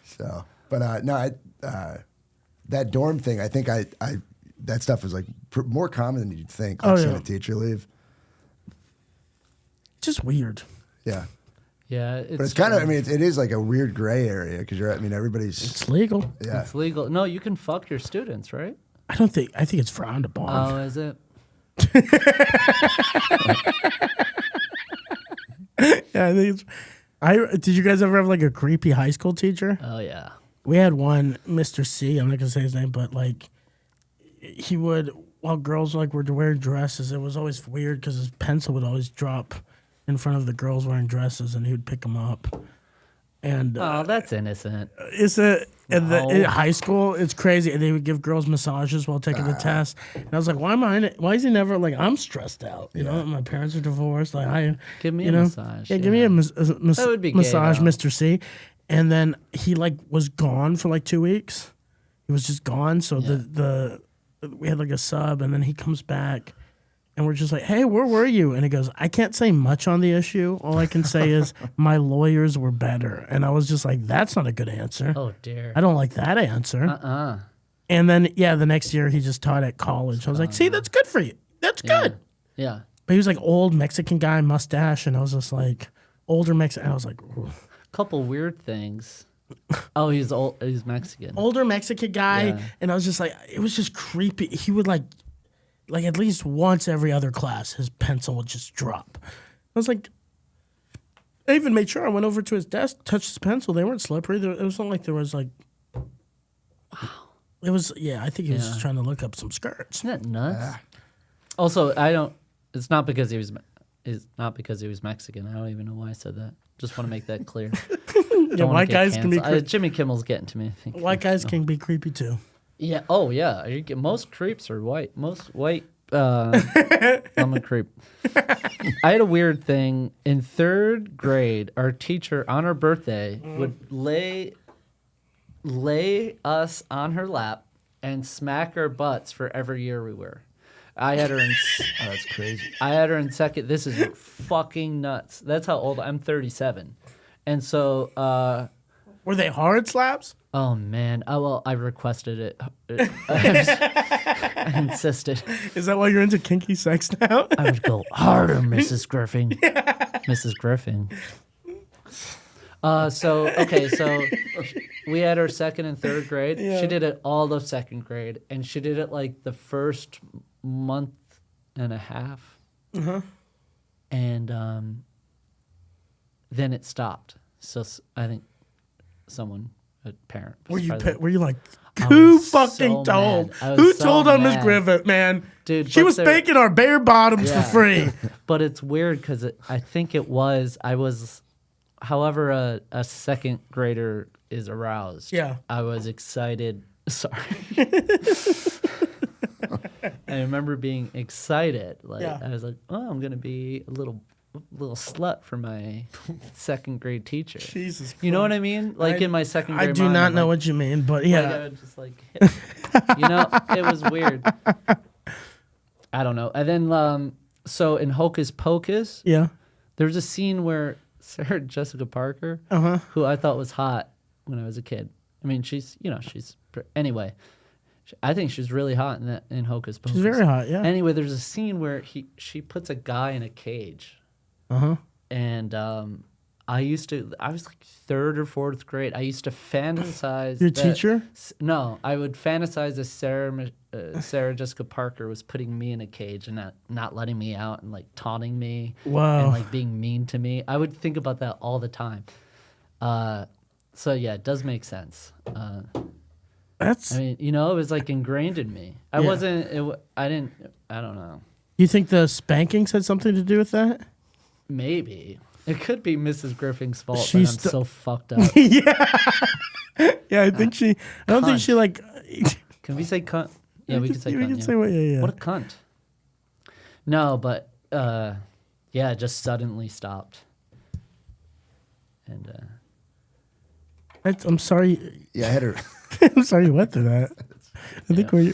So, but no, that dorm thing, I think that stuff was like more common than you'd think. Like seeing a teacher leave. Just weird. Yeah. Yeah. But it's kind of, I mean, it is like a weird gray area because everybody's. It's legal. Yeah. It's legal. No, you can fuck your students, right? I think it's frowned upon. Oh, is it? Yeah, I think it's. Did you guys ever have like a creepy high school teacher? Oh, yeah. We had one, Mr. C. I'm not gonna say his name, but like, he would while girls were wearing dresses. It was always weird because his pencil would always drop in front of the girls wearing dresses, and he would pick them up. And Oh, that's innocent. in high school, it's crazy. And they would give girls massages while taking the test. And I was like, why is he never like, I'm stressed out. You know, my parents are divorced. Like, Give me a massage. Yeah, give me a That would be gay, massage, though. Mr. C. And then he was gone for like 2 weeks. He was just gone. So we had like a sub, and then he comes back. And we're just like, hey, where were you? And he goes, I can't say much on the issue. All I can say is my lawyers were better. And I was just like, that's not a good answer. Oh, dear. I don't like that answer. Uh-uh. And then, the next year he just taught at college. I was like, see, that's good for you. That's good. Yeah. But he was like old Mexican guy, mustache. And I was just like, older Mexican. I was like, ooh. Couple weird things. Oh, he's old. He's Mexican. Older Mexican guy. Yeah. And I was just like, it was just creepy. He would like, like at least once every other class, his pencil would just drop. I was like, I even made sure I went over to his desk, touched his pencil. They weren't slippery. It was not like there was like, wow. It was, yeah, I think he was just trying to look up some skirts. Isn't that nuts? Also, it's not because he was Mexican. I don't even know why I said that. Just want to make that clear. Yeah, white guys can be creepy. Jimmy Kimmel's getting to me, I think. White guys can be creepy too. Yeah. Oh, yeah. Most creeps are white. Most white. I'm a creep. I had a weird thing in 3rd grade. Our teacher on her birthday would lay us on her lap and smack our butts for every year we were. I had her in. Oh, that's crazy. I had her in 2nd. This is fucking nuts. That's how old I'm. 37, and so. Were they hard slaps? Oh man! I requested it. I insisted. Is that why you're into kinky sex now? I would go harder, Mrs. Griffin. Mrs. Griffin. So we had our 2nd and 3rd grade. Yeah. She did it all of 2nd grade, and she did it like the first month and a half, and then it stopped. So I think a parent. Were you like, I who was fucking so told? mad. Who So told on Miss mad. Griffith, man? Dude, she but was spanking our bare bottoms for free. But it's weird because I think I was, however a 2nd grader is aroused. Yeah. I was excited. Sorry. I remember being excited. I was like, oh, I'm going to be a little slut for my 2nd grade teacher. Jesus Christ. You know what I mean? Like in my 2nd grade I do mind, not I'm know like, what you mean, but yeah. I would just hit. It was weird. I don't know. And then, so in Hocus Pocus, Yeah. there's a scene where Sarah Jessica Parker, who I thought was hot when I was a kid. I mean, anyway, I think she's really hot in Hocus Pocus. She's very hot, yeah. Anyway, there's a scene where she puts a guy in a cage. And I was like 3rd or 4th grade. I used to fantasize. Your teacher? No, I would fantasize that Sarah Jessica Parker was putting me in a cage and not letting me out and like taunting me. Wow. And like being mean to me. I would think about that all the time. So yeah, it does make sense. I mean, it was like ingrained in me. I don't know. You think the spankings had something to do with that? Maybe. It could be Mrs. Griffin's fault, She's but I'm so fucked up. Yeah, I think I don't think she like. Can we say cunt? Yeah, we can say cunt. We can say what? Yeah. What a cunt. No, but it just suddenly stopped. And I'm sorry. Yeah, I had her. I'm sorry you went through that. I think we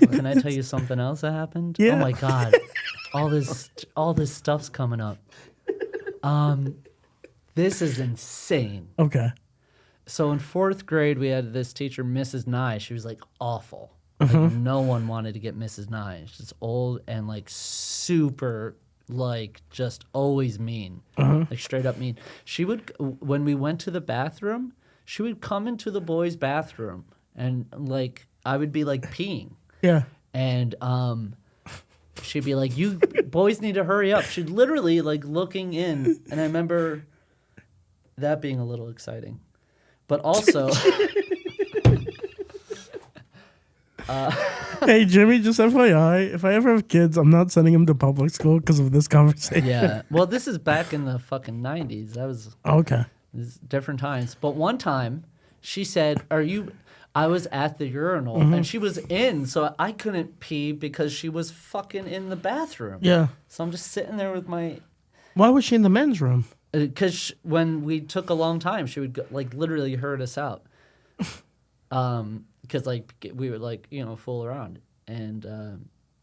can I tell you something else that happened? Yeah. Oh my god, all this stuff's coming up. This is insane. Okay. So in 4th grade, we had this teacher, Mrs. Nye. She was like awful. Like no one wanted to get Mrs. Nye. She's old and like super, like just always mean, like straight up mean. She would, when we went to the bathroom, she would come into the boys' bathroom and like I would be like peeing. Yeah. And she'd be like, "You boys need to hurry up." She'd literally like looking in, and I remember that being a little exciting, but also. Hey Jimmy, just FYI, if I ever have kids, I'm not sending them to public school because of this conversation. Yeah. Well, this is back in the fucking 90s. That was Okay. different times. But one time, she said, I was at the urinal, and she was in, so I couldn't pee because she was fucking in the bathroom. Yeah. So I'm just sitting there with my... Why was she in the men's room? Because when we took a long time, she would like literally herd us out. Because like we would like fool around, and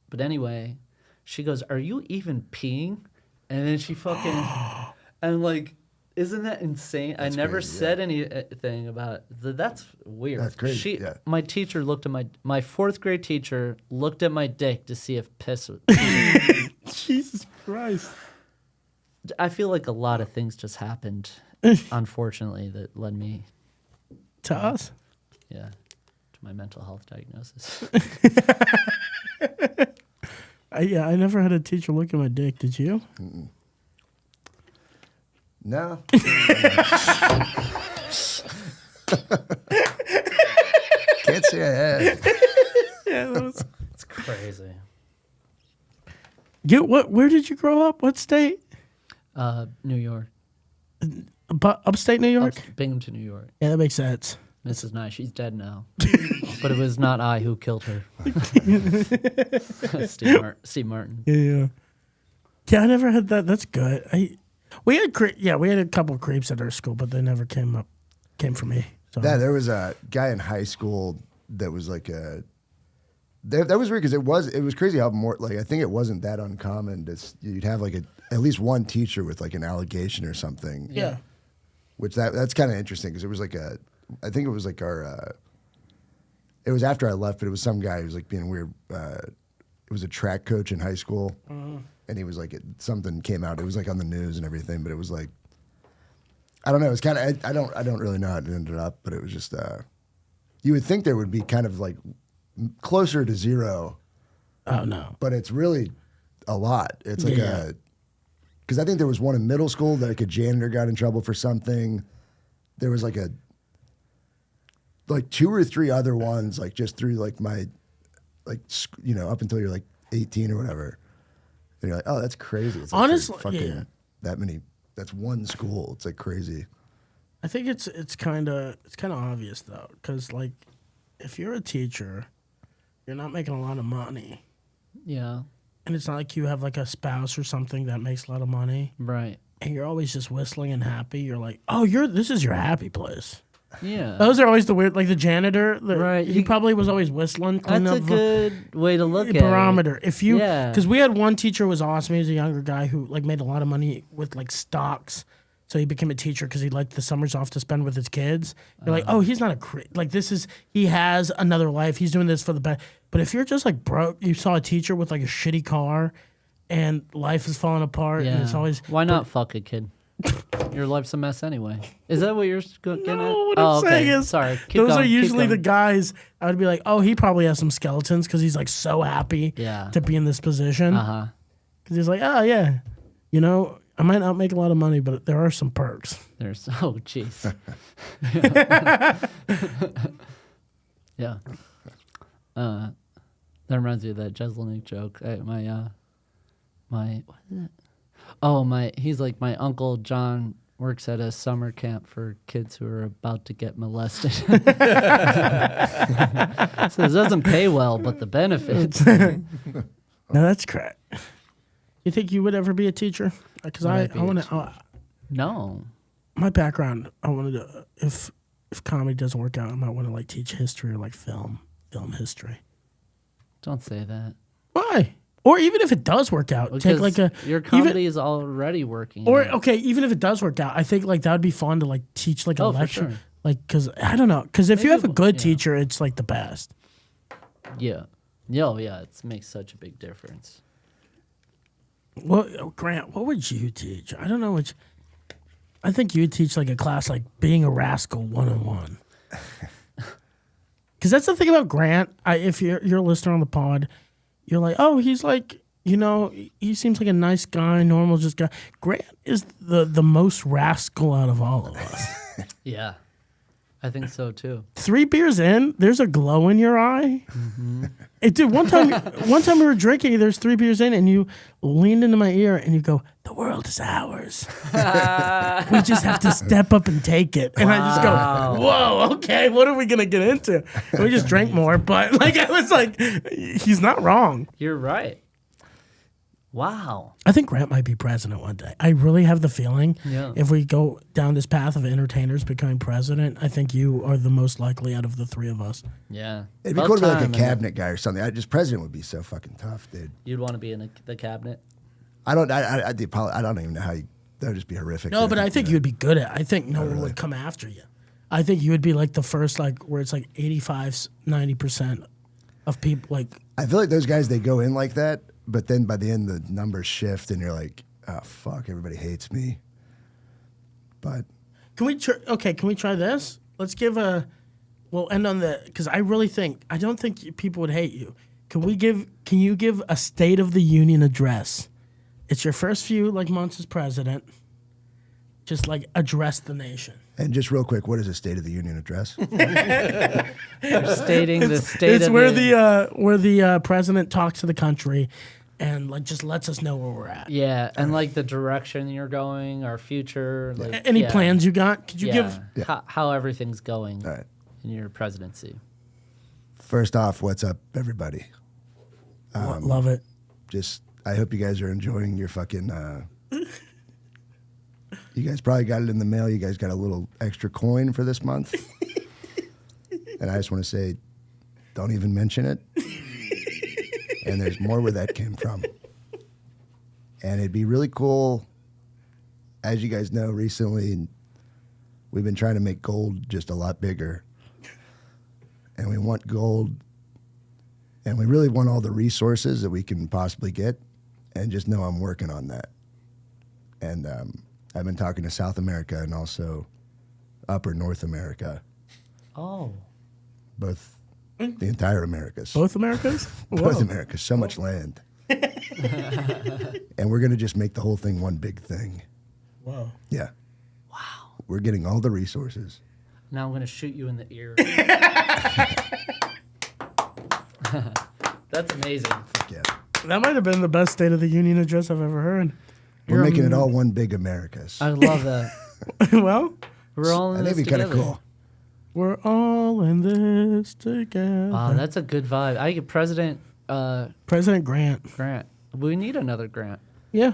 but anyway, she goes, "Are you even peeing?" And then she fucking and like, isn't that insane? I never said anything about it. That's weird. That's crazy. My teacher looked at my 4th grade teacher looked at my dick to see if piss was. Jesus Christ. I feel like a lot of things just happened, unfortunately, that led me to us. Yeah, to my mental health diagnosis. I never had a teacher look at my dick. Did you? No. Can't say I have. Yeah, that was. It's crazy. Where did you grow up? What state? New York. Upstate New York? Binghamton, New York. Yeah, that makes sense. Mrs. Nye, she's dead now. But it was not I who killed her. Steve Martin. Yeah. Yeah, I never had that. That's good. We had a couple of creeps at our school, but they never came for me. So. Yeah, there was a guy in high school that was like that was weird because it was crazy how more like I think it wasn't that uncommon you'd have like at least one teacher with like an allegation or something. Yeah. Which that's kind of interesting because it was like I think it was like it was after I left, but it was some guy who was like being weird. It was a track coach in high school, and he was like something came out. It was like on the news and everything, but it was like I don't know. It was kind of I don't really know how it ended up, but it was just you would think there would be kind of like closer to zero. Oh no! But it's really a lot. It's like because I think there was one in middle school that like a janitor got in trouble for something. There was like 2 or 3 other ones like just through like my up until you're like 18 or whatever. And you're like, oh, that's crazy. It's like honestly fucking that many. That's one school. It's like crazy. I think it's kind of obvious though, because like if you're a teacher, you're not making a lot of money. Yeah. And it's not like you have like a spouse or something that makes a lot of money. Right. And you're always just whistling and happy. You're like, oh, this is your happy place. Yeah. Those are always the weird, like the janitor. Right. He probably was always whistling. That's a good way to look at barometer. it. If you, because we had one teacher who was awesome. He was a younger guy who like made a lot of money with like stocks. So he became a teacher because he liked the summers off to spend with his kids. You're like, oh, he's not he has another life. He's doing this for the best. But if you're just like broke, you saw a teacher with like a shitty car and life is falling apart and it's always. Why not fuck a kid? Your life's a mess anyway. Is that what you're getting at? No, what I'm saying is, sorry. Those are usually the guys I would be like, oh, he probably has some skeletons because he's like so happy to be in this position. Because he's like, oh, yeah, I might not make a lot of money, but there are some perks. Oh, jeez. Yeah. That reminds me of that Jeselnik joke. What is it? Oh, he's like, my Uncle John works at a summer camp for kids who are about to get molested. So it doesn't pay well, but the benefits. No, that's correct. You think you would ever be a teacher? Because I want to. No. My background, I wanted to. If comedy doesn't work out, I might want to like teach history or like film history. Don't say that. Why? Or even if it does work out, because take like your comedy is already working. Or okay, even if it does work out, I think like that would be fun to like teach like a lecture, for sure. like because I don't know, because if you have a good teacher, it's like the best. Yeah. Yeah. It makes such a big difference. Well, Grant, what would you teach? I don't know which. I think you would teach like a class like being a rascal 101. Because that's the thing about Grant. If you're a listener on the pod, you're like, oh, he's like, he seems like a nice guy, normal just guy. Grant is the most rascal out of all of us. Yeah, I think so too. 3 beers in, there's a glow in your eye. Mm-hmm. Dude, one time we were drinking, there's 3 beers in, and you leaned into my ear and you go, the world is ours. We just have to step up and take it. And I just go, whoa, okay, what are we going to get into? And we just drank more, but like I was like, he's not wrong. You're right. Wow. I think Grant might be president one day. I really have the feeling if we go down this path of entertainers becoming president, I think you are the most likely out of the 3 of us. Yeah. It'd be cool to be like a cabinet guy or something. President would be so fucking tough, dude. You'd want to be in the cabinet? I don't even know how that would just be horrific. No, but I think you'd be good at it. I think no one would come after you. I think you would be like the first, like where it's like 85, 90% of people like. I feel like those guys, they go in like that, but then by the end the numbers shift and you're like, oh fuck, everybody hates me. But can we try this? Let's give we'll end on because I don't think people would hate you. Can you give a State of the Union address? It's your first few months as president. Just address the nation. And just real quick, what is a State of the Union address? Stating the state It's of where the the president talks to the country and just lets us know where we're at. yeah, and the direction you're going, our future. Any plans you got? Could you give? How everything's going All right. in your presidency? First off, what's up, everybody? Love it. I hope you guys are enjoying your fucking. You guys probably got it in the mail. You guys got a little extra coin for this month. And I just want to say, don't even mention it. And there's more where that came from. And it'd be really cool. As you guys know, recently, we've been trying to make gold just a lot bigger. And we want gold. And we really want all the resources that we can possibly get. And just know I'm working on that. And I've been talking to South America and also Upper North America. Oh. Both, the entire Americas. Both Americas? Both Whoa. Americas. So much land. And we're going to just make the whole thing one big thing. Whoa. Yeah. Wow. We're getting all the resources. Now I'm gonna shoot you in the ear. That's amazing. Yeah. That might have been the best State of the Union address I've ever heard. We're making it all one big Americas. I love that. Well, We're all in I this think it'd be kind together. of cool. we're all in this together. Wow, that's a good vibe. I get President President Grant. Grant. We need another Grant. Yeah.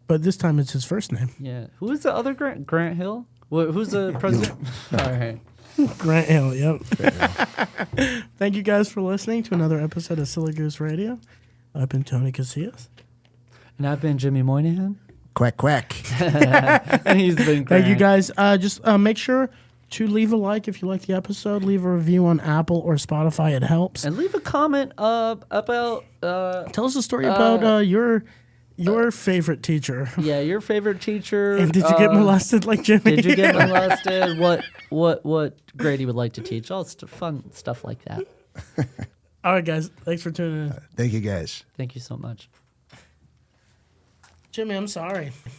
But this time it's his first name. Yeah. Who is the other Grant? Grant Hill? Who's the president? All right. Grant Hill, yep. Thank you guys for listening to another episode of Silly Goose Radio. I've been Tony Casillas. And I've been Jimmy Moynihan. Quack, quack. And he's been Grant. Thank you guys. Just make sure to leave a like if you like the episode. Leave a review on Apple or Spotify. It helps. And leave a comment about Tell us a story about your favorite teacher. yeah, your favorite teacher. And did you get molested like Jimmy? Did you get molested? What grade he would like to teach? All fun stuff like that. All right, guys. Thanks for tuning in. Thank you, guys. Thank you so much. Jimmy, I'm sorry.